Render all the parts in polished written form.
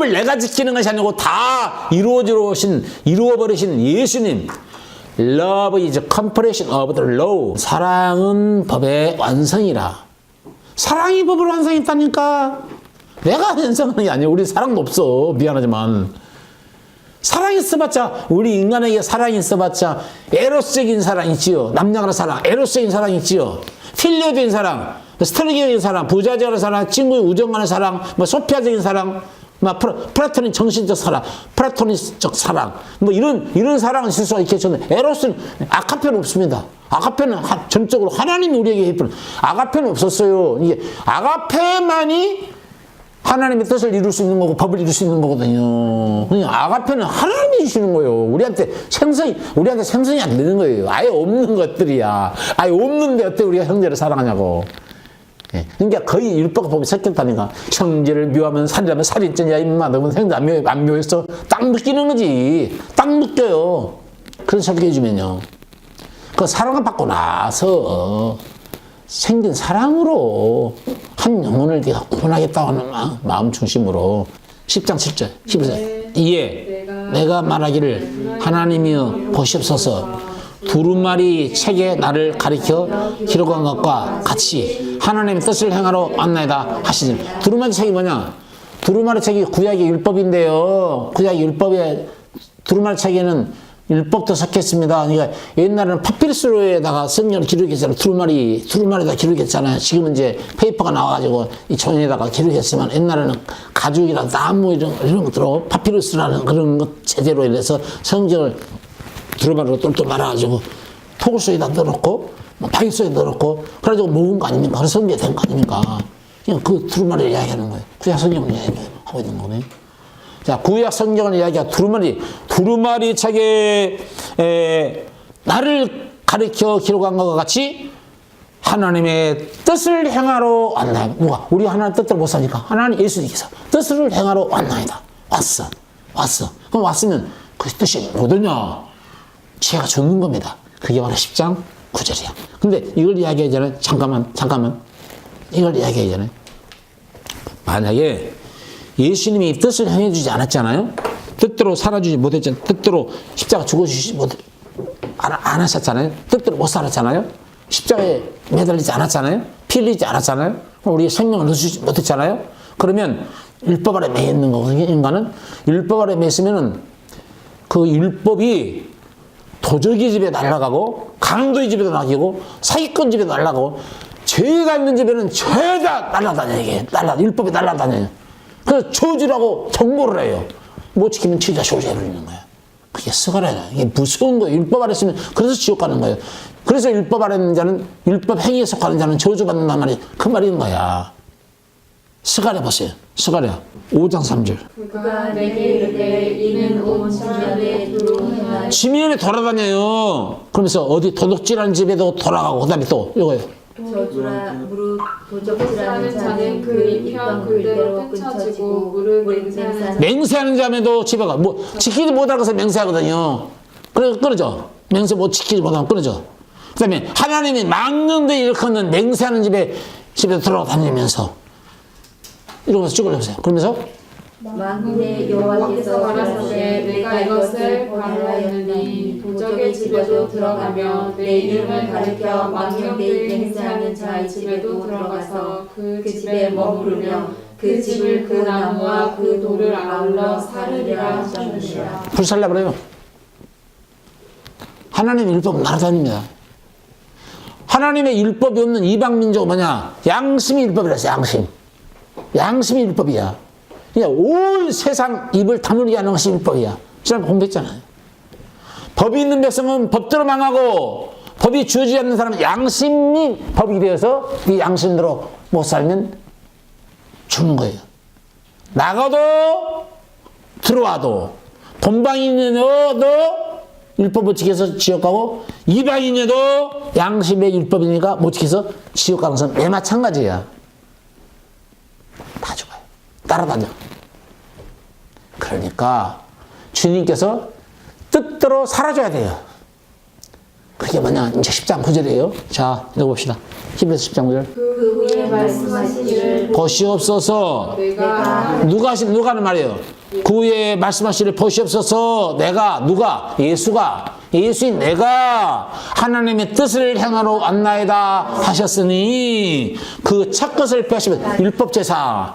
율법을 내가 지키는 것이 아니고 다 이루어버리신 예수님. Love is completion of the law. 사랑은 법의 완성이라. 사랑이 법을 완성했다니까. 내가 완성하는 게 아니야. 우리 사랑도 없어. 미안하지만. 사랑이 있어봤자, 우리 인간에게 사랑이 있어봤자 에로스적인 사랑이 있지요. 남녀간의 사랑, 에로스적인 사랑이 있지요. 필리오적인 사랑, 스토리적인 사랑, 부자적인 사랑, 친구의 우정간의 사랑, 뭐 소피아적인 사랑, 뭐 플라토닉 정신적 사랑, 플라토닉적 사랑, 뭐 이런 사랑은 있을 수가 있겠지만 에로스는 아가페는 없습니다. 아가페는 전적으로 하나님이 우리에게 해주는 아가페는 없었어요. 이게 아가페만이 하나님의 뜻을 이룰 수 있는 거고 법을 이룰 수 있는 거거든요. 그냥 아가페는 하나님이 주시는 거예요. 우리한테 생성이 안 되는 거예요. 아예 없는 것들이야. 아예 없는데 어떻게 우리가 형제를 사랑하냐고. 예. 그러니까 거의 율법과 법이 섞였다니까. 형제를 묘하면 살이라면 살인죄냐 임마. 너는 형제 안 묘했어? 딱 묶이는 거지. 딱 묶여요. 그런 설계해 주면요. 그 사랑을 받고 나서 생긴 사랑으로 한 영혼을 네가 구원하겠다고 하는 마음 중심으로 10장 7절 11절 이에 내가 말하기를 하나님이여 보시옵소서 두루마리 책에 나를 가리켜 기록한 것과 같이 하나님의 뜻을 행하러 왔나이다 하시니 두루마리 책이 뭐냐? 두루마리 책이 구약의 율법인데요. 구약의 율법에 두루마리 책에는 율법도 섞였습니다. 그러니까 옛날에는 파피루스로에다가 성경을 기록했잖아요. 두루마리에다 기록했잖아요. 지금은 이제 페이퍼가 나와가지고 이 종이에다가 기록했지만 옛날에는 가죽이나 나무 이런 것들로 파피루스라는 그런 것 제대로 이래서 성경을 두루마리로 똘똘 말아가지고 토굴 속에다 넣어놓고 바위 속에 넣어놓고 그래가지고 모은 거 아닙니까? 그래서 성경이 된 거 아닙니까? 그냥 그 두루마리를 이야기하는 거예요. 구약 성경을 이야기하고 있는 거네. 자, 구약 성경을 이야기한 두루마리 책에 나를 가리켜 기록한 것과 같이 하나님의 뜻을 행하러 왔나이다. 누가? 우리 하나님 뜻대로 못 사니까 하나님 예수님께서 뜻을 행하러 왔나이다. 왔어. 그럼 왔으면 그 뜻이 뭐더냐? 죄가 죽는 겁니다. 그게 바로 10장 9절이야. 근데 이걸 이야기하기 전에 잠깐만. 이걸 이야기하기 전에 만약에 예수님이 뜻을 행해주지 않았잖아요. 뜻대로 살아주지 못했잖아요. 뜻대로 십자가 죽어주지 안 하셨잖아요. 뜻대로 못 살았잖아요. 십자가에 매달리지 않았잖아요. 피 흘리지 않았잖아요. 우리의 생명을 넣어주지 못했잖아요. 그러면 율법 아래 매 있는 거거든요. 인간은 율법 아래 매 있으면은 그 율법이 도적의 집에 날아가고 강도의 집에도 날아가고 사기꾼 집에도 날아가고 죄가 있는 집에는 죄다 날아다녀요. 이게 율법이 날아다녀요. 그래서 저주라고 정보를 해요. 못 지키면 진짜 저주해 버리는 거야. 그게 스가랴야. 이게 무서운 거예요. 율법 아래 있으면 그래서 지옥 가는 거예요. 그래서 율법 아래 있는 자는 율법 행위에 속하는 자는 저주받는단 말이 그 말인 거야. 스가랴 보세요. 스가랴 5장 3절. 그가 내게 이르되 이는 온 지면에 두루 행하여 지면에 돌아다녀요. 그러면서 어디 도둑질하는 집에도 돌아가고 그다음에 또 이거예요. 저주라 무릇 도적질하는 자는 그 있던 그대로 끊쳐지고 무릇 맹세하는 자매도 집에 가. 뭐 지키지 못할 것을 맹세하거든요. 그래서 끊어져. 맹세 못 지키지 못하면 끊어져. 그다음에 하나님이 막는 데 일컫는 맹세하는 집에 돌아다니면서 이러면서 쭉 올려보세요. 그러면서 만군의 여호와께서 가라사대 내가 이것을 발하였느니 도적의 집에도 들어가며 내 이름을 가리켜 망령되이 맹세하는 자의 집에도 들어가서 그 집에 머무르며 그 집을 그 나무와 그 돌을 아울러 사르리라 하셨느니라. 불살라 그래요. 하나님의 율법은 날아다닙니다. 하나님의 율법이 없는 이방 민족은 뭐냐? 양심이 율법이라서 양심이 율법이야. 그냥 온 세상 입을 다물게 하는 것이 율법이야. 지난번 공부했잖아요. 법이 있는 백성은 법대로 망하고 법이 주어지지 않는 사람은 양심이 법이 되어서 이 양심대로 못 살면 죽는 거예요. 나가도 들어와도 본방인에도 율법을 지켜서 지옥 가고 이방인에도 양심의 율법이니까 못 지켜서 지옥 가는 것은 매 마찬가지야. 다 죽어요. 따라다녀. 그러니까 주님께서 뜻대로 살아줘야 돼요. 그게 뭐냐? 이제 10장 9절이에요. 자, 읽어봅시다. 히브리서 10장 9절. 그 후에 말씀하시기를 보시옵소서. 내가 누가 하는 말이에요? 그 후에 말씀하시기를 보시옵소서. 누가? 예수인 내가 하나님의 뜻을 행하러 왔나이다 하셨으니 그 첫 것을 폐하시면 율법제사,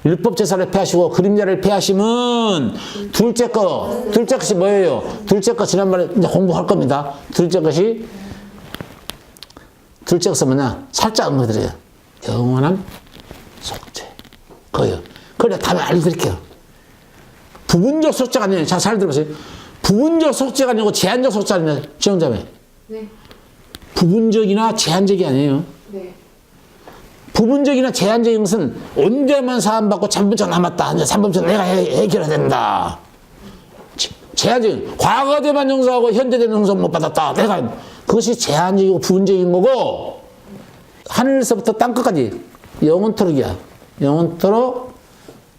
율법제사를 폐하시고 그림자를 폐하시면 둘째 것이 뭐예요? 둘째 것 지난번에 이제 공부할 겁니다. 둘째 것은 뭐냐? 살짝 언급드려요. 영원한 속죄. 그거요. 그래, 다음에 알려드릴게요. 부분적 속죄가 아니에요. 잘 들어보세요. 부분적 속죄가 아니고 제한적 속죄가 아니에요. 지원자매. 네. 부분적이나 제한적이 아니에요. 네. 부분적이나 제한적인 것은 언제만 사함받고 3분적 남았다. 이제 3분적 내가 해결해야 된다. 제한적인, 과거에만 용서하고 현재에는 용서 못 받았다. 그것이 제한적이고 부분적인 거고, 하늘에서부터 땅끝까지 영원토록이야. 영원토록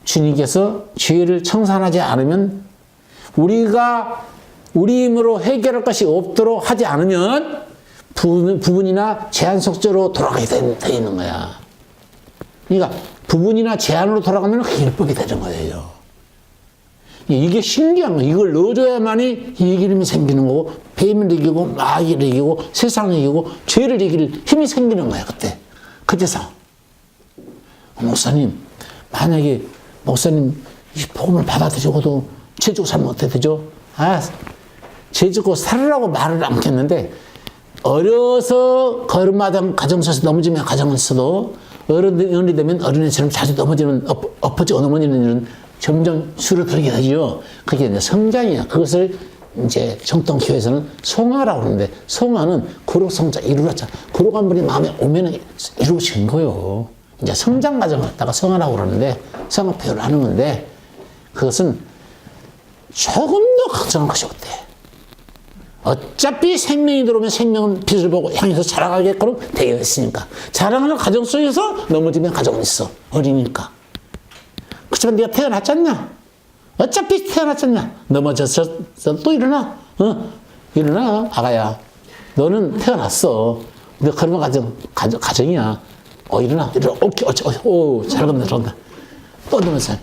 주님께서 죄를 청산하지 않으면, 우리가 우리 힘으로 해결할 것이 없도록 하지 않으면 부분이나 제한 속죄로 돌아가게 돼 있는 거야. 그러니까 부분이나 제한으로 돌아가면 그게 율법이 되는 거예요. 이게 신기한 거예요. 이걸 넣어줘야만이 이기름이 생기는 거고, 뱀을 이기고 마귀를 이기고 세상을 이기고 죄를 이길 힘이 생기는 거야. 그때서 목사님, 만약에 목사님 이 복음을 받아들이고도 죄 짓고 살면 어떻게 되죠? 죄 짓고 살으라고 말을 않겠는데, 어려서 걸음마당 가정에서 넘어지면 가정은 있어도 어른이 되면 어린애처럼 자주 넘어지는, 엎어지고 넘어지는 일은 점점 줄어들게 되죠. 그게 이제 성장이야. 그것을 이제 정통교회에서는 송화라고 그러는데, 송화는 거룩성자 이루었자. 거룩 한 분이 마음에 오면 이루어진 거요. 이제 성장 과정을 갖다가 성화라고 그러는데, 성화 표현을 하는 건데, 그것은 조금 더 걱정할 것이 없대. 어차피 생명이 들어오면 생명은 빛을 보고 향해서 자라가게끔 되어 있으니까. 자라가는 과정 속에서 넘어지면 가정은 있어. 어리니까. 그렇지만 네가 태어났잖냐? 어차피 태어났잖냐? 넘어져서 또 일어나. 일어나, 아가야. 너는 태어났어. 너 그러면 가정이야. 일어나. 오케이, 잘간다. 또 넘어져.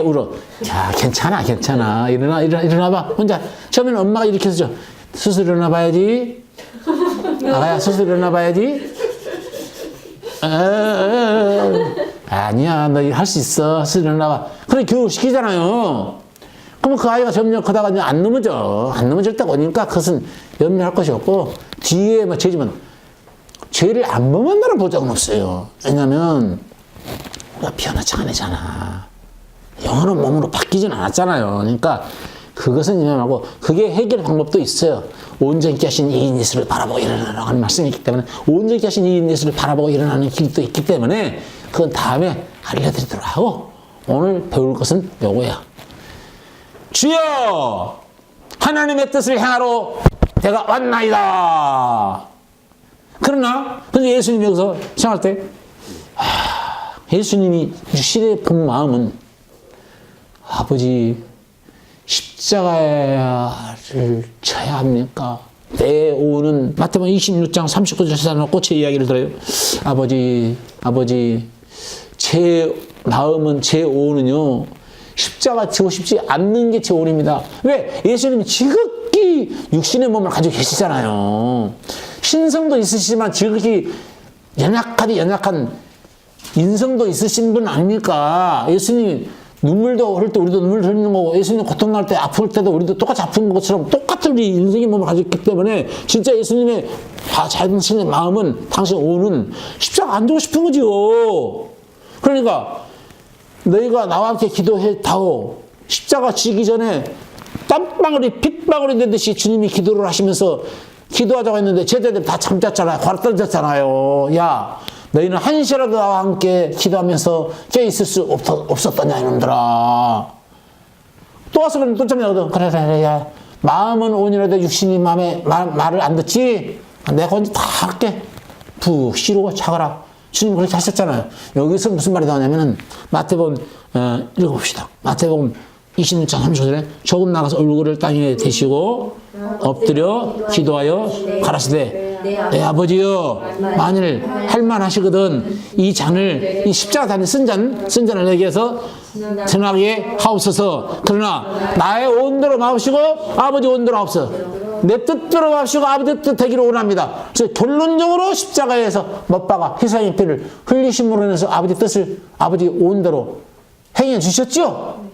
울어. 야, 괜찮아. 일어나봐. 혼자. 처음에는 엄마가 이렇게 해서 스스로 일어나봐야지. 아가야, 스스로 일어나봐야지. 아니야, 너 할 수 있어. 스스로 일어나봐. 그래, 교육시키잖아요. 그러면 그 아이가 점점 크다가 이제 안 넘어져. 안 넘어질 때가 오니까 그것은 연민할 것이 없고, 뒤에 뭐 죄지면, 죄를 안 범한다는 보장은 없어요. 왜냐면, 우리가 피어나지 않잖아. 영원한 몸으로 바뀌진 않았잖아요. 그러니까 그것은 위험하고, 그게 해결 방법도 있어요. 온전히 하신 이인 예수를 바라보고 일어나라고 하는 말씀이 있기 때문에, 온전히 하신 이인 예수를 바라보고 일어나는 길도 있기 때문에, 그건 다음에 알려드리도록 하고, 오늘 배울 것은 요거야. 주여, 하나님의 뜻을 행하러 내가 왔나이다. 그러나 근데 예수님이 여기서 생각할 때, 예수님이 유신의 본 마음은, 아버지, 십자가를 져야 합니까? 내 오는, 마태복음 26장 39절에서 놓고 제 이야기를 들어요. 아버지, 제 마음은, 제 오는요, 십자가 지고 싶지 않는 게 제 오입니다. 왜? 예수님이 지극히 육신의 몸을 가지고 계시잖아요. 신성도 있으시지만 지극히 연약한 인성도 있으신 분 아닙니까? 예수님 눈물도 흘릴 때 우리도 눈물 흘리는 거고, 예수님 고통 날 때 아플 때도 우리도 똑같이 아픈 것처럼 똑같은 우리 인생의 몸을 가지고 있기 때문에, 진짜 예수님의 자신의 마음은, 당신 오는 십자가 안 두고 싶은 거지요. 그러니까 너희가 나와 함께 기도해다오. 십자가 지기 전에 땀방울이 핏방울이 되듯이 주님이 기도를 하시면서 기도하자고 했는데 제자들이 다 잠잤잖아요. 과로 떨어졌잖아요. 야, 너희는 한 시라도 나와 함께 기도하면서 깨어있을 수 없었더냐, 이놈들아. 또 와서 그러면 또 잠자거든. 그래, 야. 마음은 온이라도 육신이 말을 안 듣지? 내가 언제 다 할게. 푹 쉬고 자거라. 주님 그렇게 하셨잖아요. 여기서 무슨 말이 나오냐면은, 마태복음, 읽어봅시다. 마태복음 26장 30절에 조금 나가서 얼굴을 땅에 대시고 엎드려 기도하여 가라사대 내 아버지여 만일 할만하시거든 이 잔을 이 십자가 단에 쓴 잔을 내게 해서 전하게 하옵소서. 그러나 나의 온대로 마옵시고 아버지 온대로 하옵소서. 내 뜻대로 마옵시고 아버지 뜻 되기를 원합니다. 그래서 결론적으로 십자가에서 못 박아 희생의 피를 흘리심으로 인해서 아버지 뜻을 아버지 온대로 행해 주셨죠.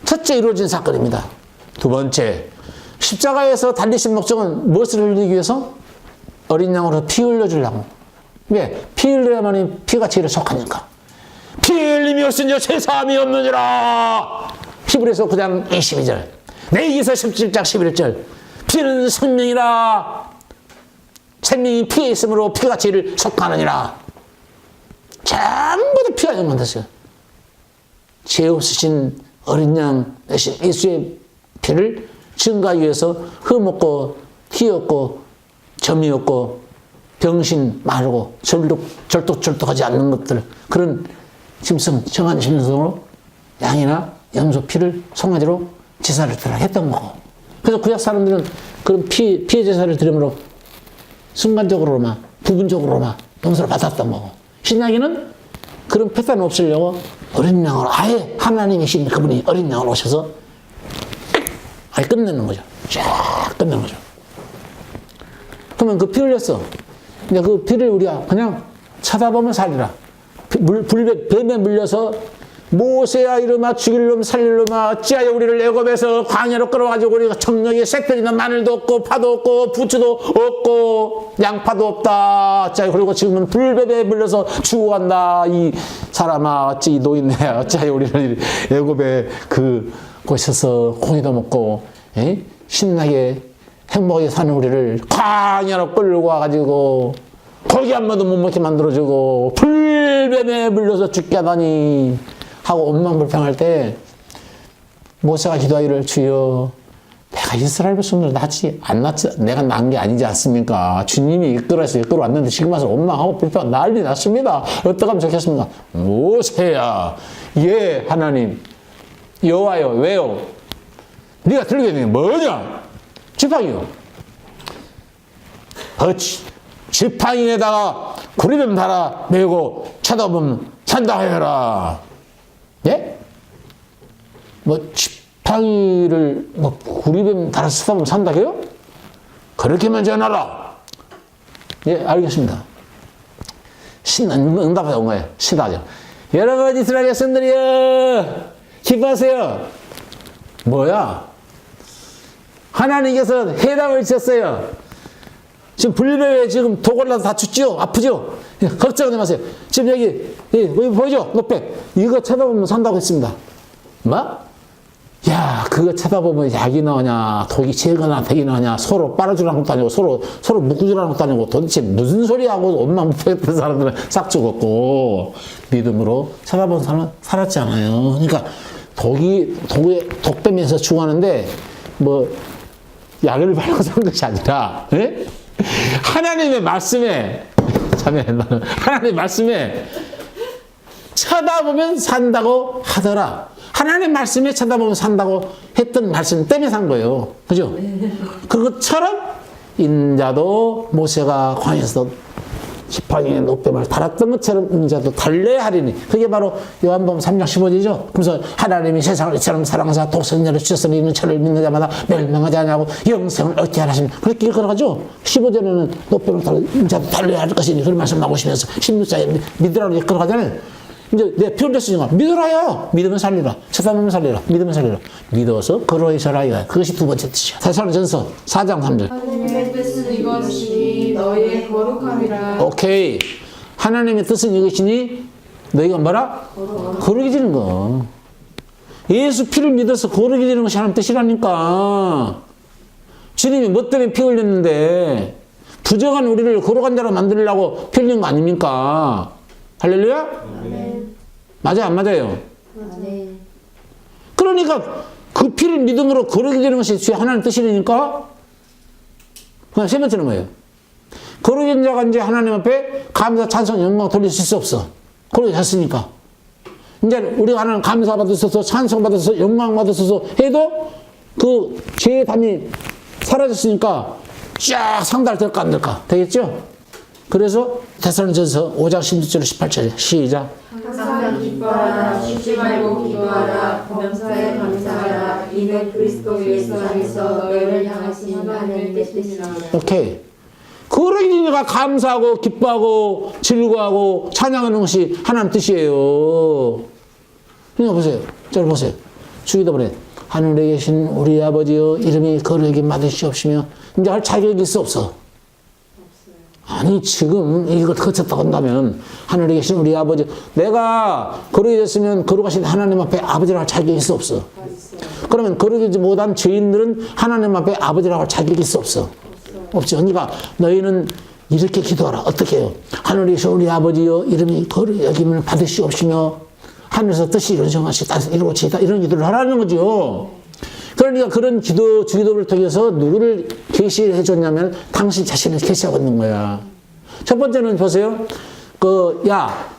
첫째 이루어진 사건입니다. 두 번째, 십자가에서 달리신 목적은 무엇을 흘리기 위해서? 어린 양으로 피 흘려주려고. 왜? 피 흘려야만이 피가 죄를 속하니까. 피 흘림이 없으니 죄사함이 없느니라. 히브리서 9장 22절. 레위기서 17장 11절. 피는 생명이라. 생명이 피에 있으므로 피가 죄를 속하느니라. 전부 다 피가 연관됐어요. 죄 없으신 어린 양 대신 예수의 피를 증거하기 위해서 흠없고 티 없고 점이 없고 병신 마르고 절독하지 않는 것들 그런 짐승 정한 짐승으로 양이나 염소 피를 송아지로 제사를 드려 했던 거고. 그래서 구약 사람들은 그런 피해 제사를 드림으로 순간적으로만 부분적으로만 용서를 받았던 거고. 신약에는 그런 패턴이 없으려고 어린 양으로 아예 하나님이신 그분이 어린 양으로 오셔서 아예 끝내는 거죠. 쫙 끝내는 거죠. 그러면 그 피 흘렸어. 근데 그 피를 우리가 그냥 쳐다보면 살리라. 뱀에 물려서 모세야 이름아 죽일 놈 살릴 놈아 어찌하여 우리를 애굽에서 광야로 끌어가지고 우리가 청력에 새편이나 마늘도 없고 파도 없고 부추도 없고 양파도 없다. 자 그리고 지금은 불뱀에 물려서 죽어간다. 이 사람아 어찌 노인네야 어찌하여 우리를 애굽에 그 곳에서 고기도 먹고 신나게 행복하게 사는 우리를 광야로 끌고 와가지고 고기 한 번도 못 먹게 만들어주고 불뱀에 물려서 죽게 하다니 하고 온만 불평할 때 모세가 기도하기를 주여 내가 이스라엘 백성들 낳지 안 낳지 내가 낳은 게 아니지 않습니까? 주님이 이끌어왔는데 지금 와서 원망하고 불평 난리 났습니다. 어떻게 하면 좋겠습니까? 모세야 예 하나님 여호와여 왜요? 네가 들게 되는 게 뭐냐? 지팡이요. 지팡이에다가 구리뱀 달아 메고 쳐다보면 산다 하여라. 예? 뭐 지팡이를 뭐 구리뱀 달아서 쳐다보면 산다 해요? 그렇게만 전하라. 예, 알겠습니다. 응답하자 온 거예요. 신하죠. 여러분 이스라엘 백성들이여 기뻐하세요. 뭐야? 하나님께서 해답을 주셨어요. 지금 불뱀에 지금 독올라서 다 죽죠? 아프죠? 예, 걱정하지 마세요. 지금 여기 보이죠? 노백. 이거 쳐다보면 산다고 했습니다. 뭐? 야, 그거 쳐다보면 약이 나오냐, 독이 제거나 백이 나오냐, 서로 빨아주라는 것도 아니고, 서로 묶어주라는 것도 아니고, 도대체 무슨 소리 하고 엄마 못 보겠던 사람들은 싹 죽었고, 믿음으로 쳐다본 사람은 살았잖아요. 그러니까, 독뱀에서 죽었는데, 뭐, 약을 바르고 산 것이 아니라, 예? 하나님의 말씀에, 하나님의 말씀에 쳐다보면 산다고 하더라. 하나님의 말씀에 쳐다보면 산다고 했던 말씀 때문에 산 거예요. 그죠? 그것처럼 인자도 모세가 광야에서 지팡이에 노뱀을 달았던 것처럼 인자도 달려야 하리니. 그게 바로 요한복음 3장 15절이죠. 그래서 하나님이 세상을 이처럼 사랑하사 독생자를 주셨으니 이는 저를 믿는 자마다 멸망하지 않냐고 영생을 얻게 하시니. 그렇게 읽어가죠. 15절에는 노뱀을 달아 인자도 달려야 할 것이니 그런 말씀 나오시면서 16절에 믿으라고 읽어가잖아요. 이제 내 피 흘렸으니까 믿으라요. 믿으면 살리라. 쳐다보면 살리라. 믿으면 살리라. 믿어서 걸어있어라 이거야. 그것이 두 번째 뜻이야. 데살로니가전서 4장 3절. 하나님의 뜻은 이것이니 너희의 거룩함이라. 오케이. 하나님의 뜻은 이것이니 너희가 뭐라? 거룩해지는 거. 예수 피를 믿어서 거룩해지는 것이 하나님 뜻이라니까. 주님이 뭐 때문에 피 흘렸는데 부정한 우리를 거룩한 자로 만들려고 피 흘린 거 아닙니까? 할렐루야? 아멘. 맞아요, 안 맞아요? 아멘. 그러니까 그 피를 믿음으로 거룩해지는 것이 하나님 뜻이니까 그냥 세 번째는 뭐예요? 거룩한 자가 이제 하나님 앞에 감사, 찬송, 영광 돌릴 수 없어. 거룩해졌으니까. 이제 우리가 하나님 감사받으셔서 찬송받으셔서 영광받으셔서 해도 그 죄의 담이 사라졌으니까 쫙 상달 될까 안 될까? 되겠죠? 그래서 데살로니가전서 5장 16절 18절 시작. 항상 기뻐하라 쉬지 말고 기도하라 범사에 감사하라 이는 그리스도 예수 안에서 너희를 향하신 하나님의 뜻이라. 오케이. 그러니까 감사하고 기뻐하고 즐거워하고 찬양하는 것이 하나님 뜻이에요. 그러니까 보세요. 잘 보세요. 주기도 보래. 하늘에 계신 우리 아버지여 이름이 거룩히 받으시옵시며 이제 할 자격이 있어 없어? 아니 지금 이걸 거쳤다고 한다면 하늘에 계신 우리 아버지 내가 거룩이 됐으면 거룩하신 하나님 앞에 아버지라고 할 자격이 있어 없어? 그러면 거룩이지 못한 죄인들은 하나님 앞에 아버지라고 할 자격이 있어 없어? 없죠. 그러니까 너희는 이렇게 기도하라. 어떻게 해요? 하늘에 계신 우리 아버지여 이름이 거룩히 여김을 받으시옵시며 하늘에서 뜻이 이루어지시 다 이루어지다 이런 기도를 하라는 거죠. 그러니까 그런 기도, 주기도를 통해서 누구를 계시해 줬냐면 당신 자신을 계시하고 있는 거야. 첫 번째는 보세요.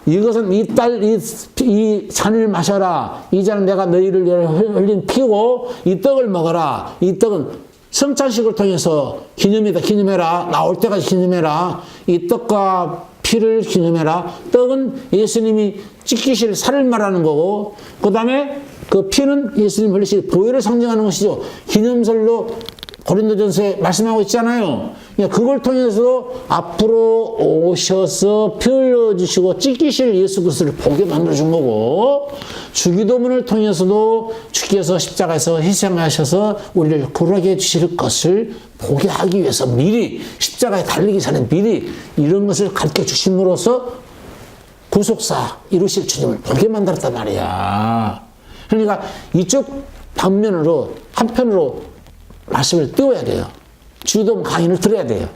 이것은 이 잔을 마셔라. 이 잔은 내가 너희를 위해 흘린 피고 이 떡을 먹어라. 이 떡은 성찬식을 통해서 기념해라. 나올 때까지 기념해라. 이 떡과 피를 기념해라. 떡은 예수님이 찢기실 살을 말하는 거고, 그 다음에 그 피는 예수님 흘리실 보혈을 상징하는 것이죠. 기념설로 고린도전서에 말씀하고 있잖아요. 그걸 통해서 앞으로 오셔서 피 흘려주시고 찢기실 예수 그리스도를 보게 만들어준 거고, 주기도문을 통해서도 주께서 십자가에서 희생하셔서 우리를 구원하게 해주실 것을 보게 하기 위해서 미리 십자가에 달리기 전에 미리 이런 것을 가르쳐 주심으로써 구속사 이루실 주님을 보게 만들었단 말이야. 그러니까 이쪽 방면으로 한편으로 말씀을 띄워야 돼요. 주기도문 강의를 들어야 돼요.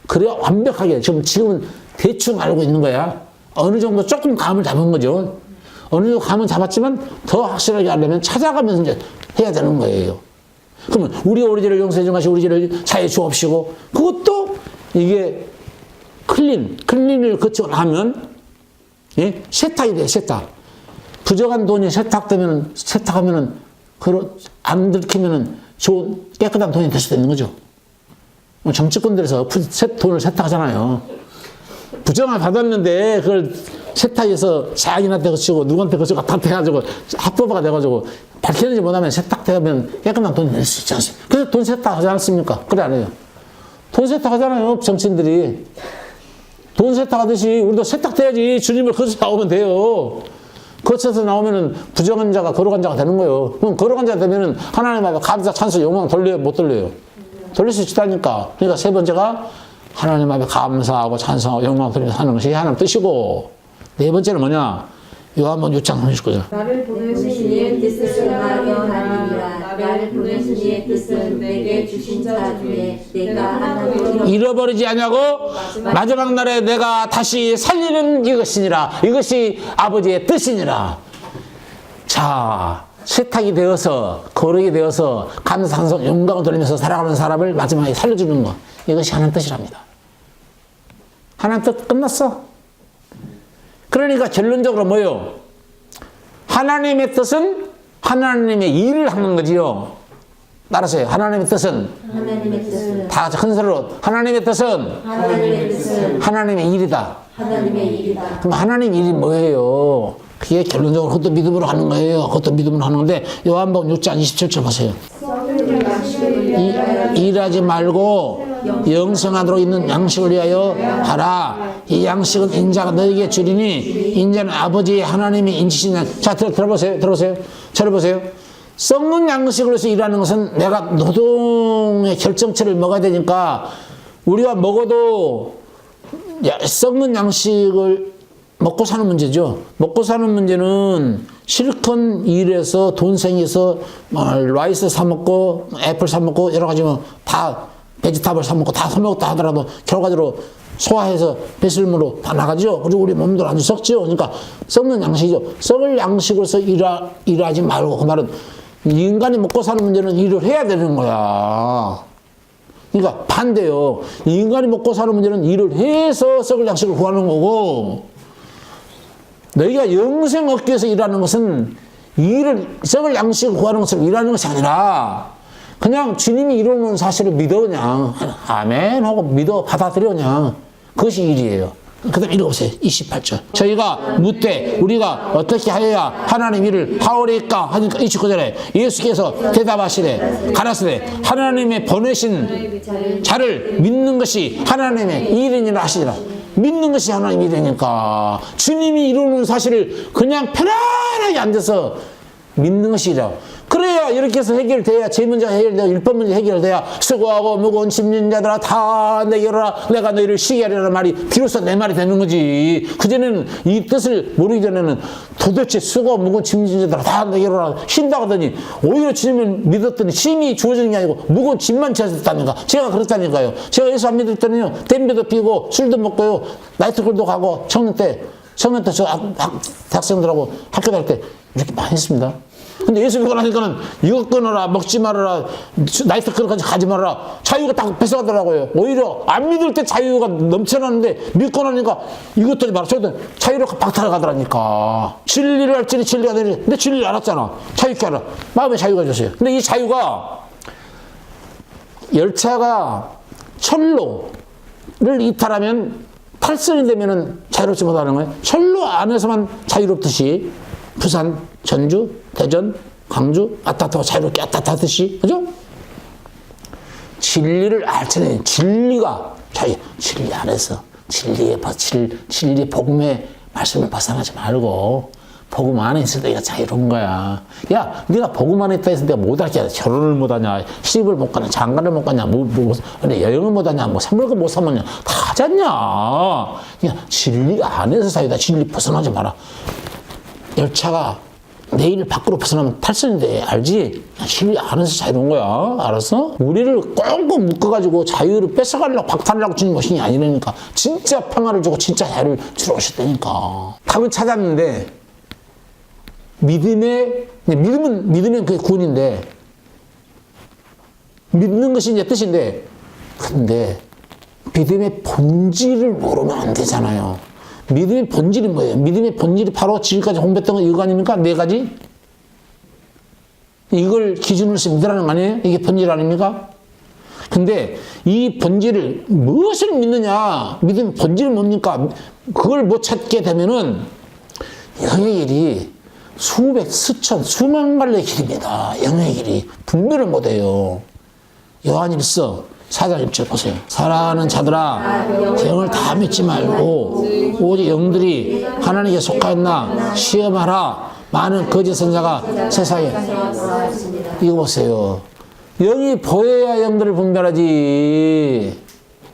그래야 완벽하게 지금은 대충 알고 있는 거야. 어느 정도 조금 감을 잡은 거죠. 어느 정도 감은 잡았지만 더 확실하게 하려면 찾아가면서 이제 해야 되는 거예요. 그러면 우리 죄를 용서해 주시고 우리 죄를 사해 주옵시고 그것도 이게 클린을 거치고 나면 세탁이 돼요. 세탁. 부정한 돈이 세탁하면은 안 들키면은 좋은 깨끗한 돈이 될 수도 있는 거죠. 정치권들에서 돈을 세탁하잖아요. 부정을 받았는데 그걸 세탁해서 자기한테 거치고 누구한테 거치고 다 돼가지고 합법화가 돼가지고 밝혀내지 못하면 세탁되면 깨끗한 돈이 될 수 있지 않습니까? 그래서 돈 세탁하지 않습니까? 그래 안 해요? 돈 세탁하잖아요. 정치인들이. 돈 세탁하듯이 우리도 세탁돼야지 주님을 거쳐서 나오면 돼요. 거쳐서 나오면은 부정한 자가 거룩한 자가 되는 거예요. 그럼 거룩한 자 되면은 하나님 앞에 감사, 찬송, 영광 돌려요? 못 돌려요? 돌릴 수 있다니까. 그러니까 세 번째가 하나님 앞에 감사하고 찬송하고 영광 돌리면서 하는 것이 하나님 뜻이고, 네 번째는 뭐냐? 요한복음 6장 39절. 나를 보내신 이의 뜻을 나타내리라. 나를 보내신 이의 뜻은 내게 주신 자 중에 내가 하나도 잃어버리지 않냐고 마지막 날에 내가 다시 살리는 이것이니라. 이것이 아버지의 뜻이니라. 자, 세탁이 되어서 거룩이 되어서 감사한성 영광을 돌리면서 살아가는 사람을 마지막에 살려주는 것, 이것이 하나님 뜻이랍니다. 하나님 뜻 끝났어. 그러니까 결론적으로 뭐예요? 하나님의 뜻은 하나님의 일을 하는 거지요. 따라서요. 하나님의 뜻은 다 같이 큰 소리로 하나님의 뜻은 하나님의 일이다. 그럼 하나님 일이 뭐예요? 그게 결론적으로 그것도 믿음으로 하는 거예요. 그것도 믿음으로 하는 건데 요한복음 6장 27절 보세요. 일하지 말고 영생하도록 있는 양식을 위하여 하라. 이 양식은 인자가 너에게 주리니 인자는 아버지 하나님이 인치시는. 자, 들어보세요. 저를 보세요. 썩는 양식을 위해서 일하는 것은 내가 노동의 결정체를 먹어야 되니까 우리가 먹어도 썩는 양식을 먹고 사는 문제죠. 먹고 사는 문제는 실컷 일해서 돈 생겨서 라이스 사 먹고 애플 사 먹고 여러 가지 다 베지타블 사 먹고 다 사 먹었다 하더라도 결과적으로 소화해서 배설물로 다 나가죠. 그리고 우리 몸도 아주 썩죠. 그러니까 썩는 양식이죠. 썩을 양식으로서 일하지 말고, 그 말은 인간이 먹고 사는 문제는 일을 해야 되는 거야. 그러니까 반대요. 인간이 먹고 사는 문제는 일을 해서 썩을 양식을 구하는 거고, 너희가 영생 얻기 위해서 일하는 것은 썩을 양식을 구하는 것을 일하는 것이 아니라 그냥 주님이 이루는 사실을 믿어 그냥 아멘 하고 믿어 받아들여 그냥 그것이 일이에요. 그 다음 읽어보세요. 28절. 저희가 묻되 우리가 어떻게 하여야 하나님 일을 하오리까 하니까 29절에 예수께서 대답하시되 가라사대 하나님의 보내신 자를 믿는 것이 하나님의 일이니라 하시니라. 믿는 것이 하나님 일이니까 주님이 이루는 사실을 그냥 편안하게 앉아서 믿는 것이라. 그래야 이렇게 해서 해결돼야 제 문제가 해결되고 율법 문제 해결돼야 수고하고 무거운 짐진 자들아 다 내게 오라 내가 너희를 쉬게 하리라는 말이 비로소 내 말이 되는 거지. 그전에는 이 뜻을 모르기 전에는 도대체 수고하고 무거운 짐진 자들아 다 내게 오라 쉰다고 하더니 오히려 주님을 믿었더니 힘이 주어지는 게 아니고 무거운 짐만 졌다니까. 제가 그렇다니까요. 제가 예수 안 믿었더니요 댐벼도 피고 술도 먹고요 나이트클도 가고 청년 때 저 학생들하고 학교 다닐 때 이렇게 많이 했습니다. 근데 예수 믿고 나니까는 이거 끊어라, 먹지 말아라, 나이트 클럽까지 가지 말아라. 자유가 딱 뺏어가더라고요. 오히려 안 믿을 때 자유가 넘쳐나는데 믿고 나니까 이것도 하지 마라. 저것도 자유를 박탈가더라니까. 진리를 알지니 진리가 되니. 근데 진리를 알았잖아. 자유케 알아. 마음에 자유가 줬어요. 근데 이 자유가 열차가 철로를 이탈하면 탈선이 되면은 자유롭지 못하는 거예요. 철로 안에서만 자유롭듯이 부산, 전주, 대전, 광주, 아따따 자유롭게 아따따 하듯이, 그죠? 진리를 알잖아요. 진리가 자유, 진리 안에서 진리 복음의 말씀을 벗어나지 말고 복음 안에 있을 때 내가 자유로운 거야. 야, 네가 복음 안에 있다 해서 내가 못 할게. 결혼을 못 하냐, 시집을 못 가냐, 장가를 못 가냐, 여행을 못 하냐, 선물금 못 사먹냐, 다 하잖냐. 그냥 진리 안에서 자유다. 진리 벗어나지 마라. 열차가 내일 밖으로 벗어나면 탈선인데 알지? 진리 안에서 자유로운 거야. 알았어? 우리를 꽁꽁 묶어가지고 자유를 뺏어가려고 박탈하려고 주는 것이 아니라니까. 진짜 평화를 주고 진짜 자유를 주러 오셨다니까. 답은 찾았는데 믿음은 그게 구원인데 믿는 것이 이제 뜻인데 근데 믿음의 본질을 모르면 안 되잖아요. 믿음의 본질이 뭐예요? 믿음의 본질이 바로 지금까지 공부했던 거 이거 아닙니까? 4가지? 이걸 기준으로 해서 믿으라는 거 아니에요? 이게 본질 아닙니까? 근데 이 본질을 무엇을 믿느냐? 믿음의 본질은 뭡니까? 그걸 못 찾게 되면은 영의 길이 수백, 수천, 수만 갈래의 길입니다. 영의 길이. 분별을 못해요. 요한일서 4장 1절 보세요. 사랑하는 자들아 영을 다 믿지 말고 오직 영들이 하나님께 속하였나 시험하라. 많은 거짓 선자가 세상에 이거 보세요. 영이 보여야 영들을 분별하지.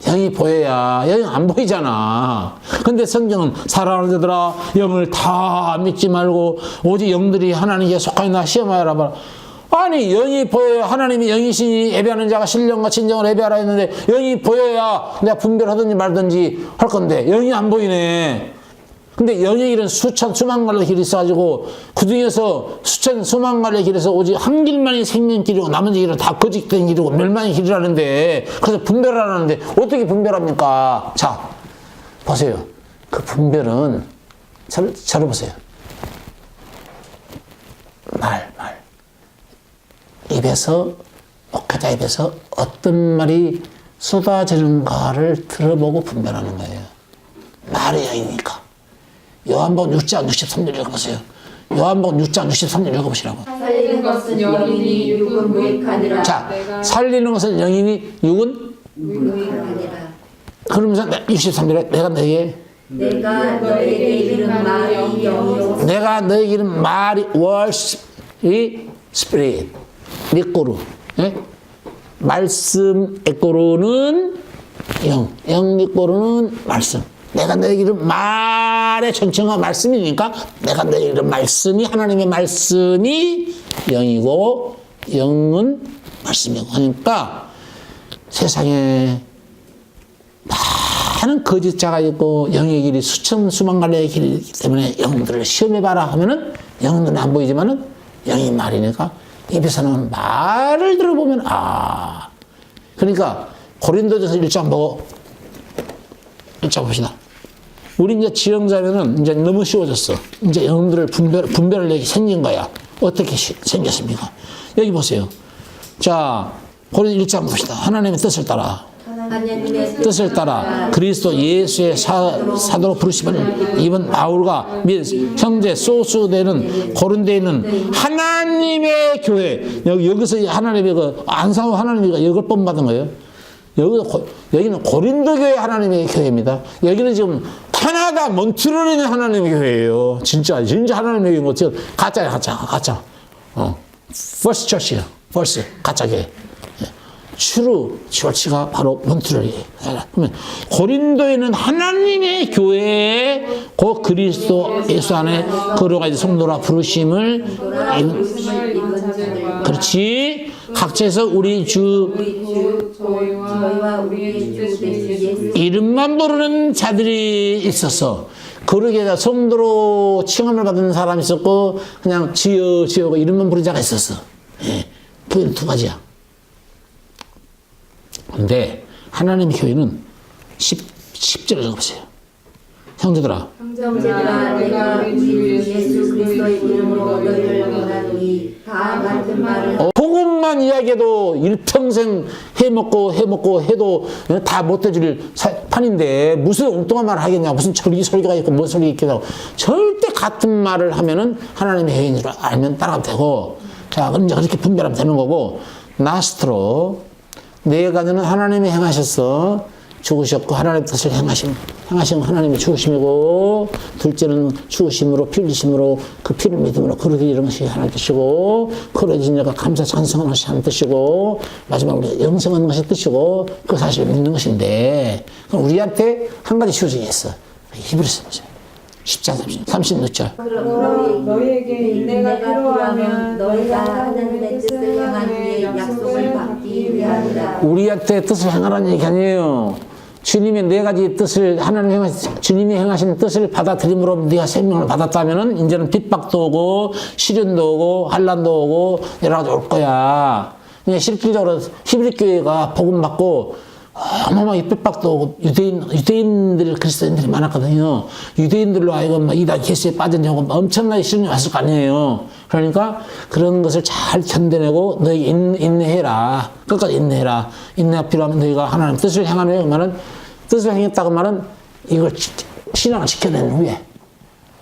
영이 보여야. 영이 안 보이잖아. 근데 성경은 사랑하는 자들아 영을 다 믿지 말고 오직 영들이 하나님께 속하였나 시험하여라 말. 아니 영이 보여야 하나님이 영이시니 예배하는 자가 신령과 진정을 예배하라 했는데 영이 보여야 내가 분별하든지 말든지 할 건데 영이 안 보이네. 근데 영의 길은 수천 수만 갈래 길이 있어가지고 그 중에서 수천 수만 갈래 길에서 오직 한 길만이 생명길이고 나머지 길은 다 거짓된 길이고 멸망의 길이라는데 그래서 분별하라는데 어떻게 분별합니까? 자 보세요. 그 분별은 저를 보세요. 말 입에서 목회자 입에서 어떤 말이 쏟아지는가를 들어보고 분별하는 거예요. 말의 영이니까. 요한복음 6장 63절 읽어보세요. 요한복음 6장 63절 읽어보시라고. 살리는 것은 영이니 육은 무익하니라. 자, 살리는 것은 영이니 육은 무익하니라. 그러면서 63절에 내가 너에게 이르는 말이 영이요 내가 너에게 이르는 말이 월이 스피릿 리꼬루 말씀 에꼬루는 영 리꼬루는 말씀. 내가 너에게 이른 말의 정체가 말씀이니까 내가 너에게 이른 말씀이 하나님의 말씀이 영이고 영은 말씀이고 하니까 세상에 많은 거짓자가 있고 영의 길이 수천 수만 갈래의 길이기 때문에 영들을 시험해봐라 하면은 영은 안 보이지만은 영이 말이니까 입에서 나오는 말을 들어보면 그러니까 고린도전서 1장 보고 1장 봅시다. 우리 이제 지형자면은 이제 너무 쉬워졌어. 이제 영들을 분별을 내기 생긴 거야. 어떻게 생겼습니까? 여기 보세요. 자, 고린도 1장 봅시다. 하나님의 뜻을 따라. 하나님의 뜻을 따라 그리스도 예수의 사도로 부르심을 입은 바울과 및 형제 소수되는 고린도에 있는 하나님의 교회. 여기서 하나님의 안상호 하나님이가 이걸 본받은 거예요. 여기는 고린도 교회 하나님의 교회입니다. 여기는 지금 캐나다 몬트리올에 있는 하나님의 교회예요. 진짜 하나님의 교회인 거 가짜야, 가짜. First Church야, First 가짜 교회. 트루 처치가 바로 몬트리올이에요. 그러면 고린도에는 하나님의 교회에 그 그리스도 예수 안에 거룩한 성도라 부르심을 그렇지. 각처에서 우리 주 저희와 우리의 주 되신 예수 이름만 부르는 자들이 있었어. 거룩에 성도로 칭함을 받은 사람이 있었고 그냥 지어고 이름만 부르는 자가 있었어. 예. 그게 두 가지야. 근데 하나님의 교회는 10절을 적어보세요. 형제들아. 형제들아 내가 우리 주 예수 그리스도의 이름으로 너희를 원하노니 다 같은 말을 복음만 이야기해도 일평생 해먹고 해도 다 못해줄 판인데 무슨 엉뚱한 말을 하겠냐. 무슨 설교가 있고 뭔 설교 있겠냐고. 절대 같은 말을 하면은 하나님의 교회인 줄 알면 따라가면 되고. 자, 그럼 이제 그렇게 분별하면 되는 거고. 나스트로 네 가지는 하나님이 행하셨어. 죽으셨고 하나님의 뜻을 행하신 하나님의 죽으심이고, 둘째는 죽으심으로 피 흘리심으로 그 피를 믿음으로 거룩히 이런 것이 하나님 뜻이고, 거룩해진 자가 감사 찬송하는 것이 하나님 뜻이고, 마지막으로 영생하는 것이 뜻이고, 그 사실을 믿는 것인데, 그럼 우리한테 한 가지 주어지게 있어. 히브리서 보세요. 10장 36절. 그러므로 너희에게 인내가 필요하면 너희가 하나님의 뜻을 행한 후에 약속을 받기 위하리라. 우리한테 뜻을 행하라는 얘기 아니에요. 주님의 네 가지 뜻을 주님이 행하신 뜻을 받아들임으로 네가 생명을 받았다면은 이제는 핍박도 오고 시련도 오고 환난도 오고 여러 가지 올 거야. 그냥 실질적으로 히브리 교회가 복음 받고 어마어마하게 핍박도 오고 유대인들 그리스도인들이 많았거든요. 유대인들로 하여금 이다 예수에 빠졌냐고 엄청나게 시련이 왔을 거 아니에요. 그러니까 그런 것을 잘 견뎌내고 너희 인내해라. 끝까지 인내해라. 인내가 필요하면 너희가 하나님 뜻을 행하는 그러면은 뜻을 행했다고 말은 이걸 신앙을 지켜낸 후에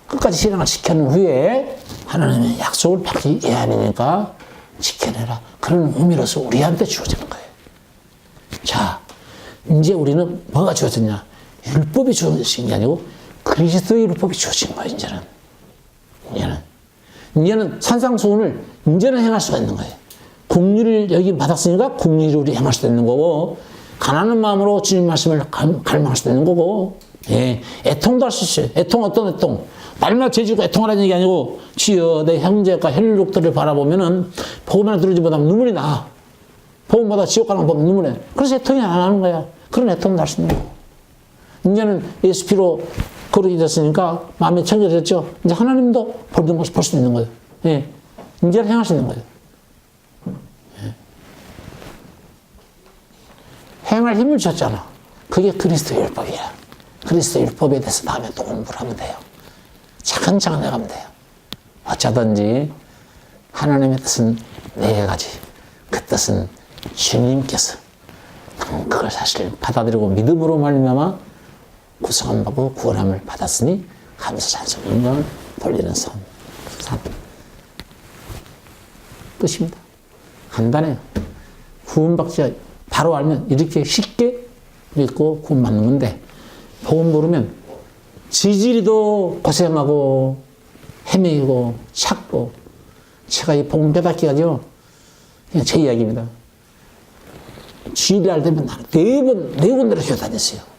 끝까지 신앙을 지켜낸 후에 하나님의 약속을 받기 위함이니까 지켜내라. 그런 의미로서 우리한테 주어지는 거예요. 자, 이제 우리는 뭐가 주어졌냐? 율법이 주어진 게 아니고 그리스도의 율법이 주어진 거예요. 이제는 산상수훈을 이제는 행할 수가 있는 거예요. 공의를 여기 받았으니까 공의를 우리 행할 수도 있는 거고, 가난한 마음으로 주님 말씀을 갈망할 수도 있는 거고, 예, 애통도 할 수 있어요. 어떤 애통? 날마다 죄지고 애통하라는 얘기 아니고, 주여 내 형제가 혈육들을 바라보면은 복음을 들으지 못하면 눈물이 나. 복음보다 지옥 가는 법 눈물이 나. 그래서 애통이 안 하는 거야. 그런 애통도 할 수 있는 거고. 이제는 예수 피로 거룩이 됐으니까 마음이 청결해졌죠. 이제 하나님도 보는 것을 볼 수 있는 거예요. 예. 이제는 행할 수 있는 거예요. 예. 행할 힘을 줬잖아. 그게 그리스도의 율법이야. 그리스도의 율법에 대해서 다음에 또 공부를 하면 돼요. 차근차근 해가면 돼요. 어쩌든지 하나님의 뜻은 네 가지. 그 뜻은 주님께서 그걸 사실 받아들이고 믿음으로 말미암아 구성함 받고 구원함을 받았으니 감사 찬송 영광을 돌리는 삶 끝입니다. 간단해요. 구원받지 바로 알면 이렇게 쉽게 믿고 구원받는 건데, 복음 모르면 지지리도 고생하고 헤매이고 찾고. 제가 이 복음 빼닫기가요 그냥 제 이야기입니다. 주일날 되면 나는 네 군데를 교회 다녔어요.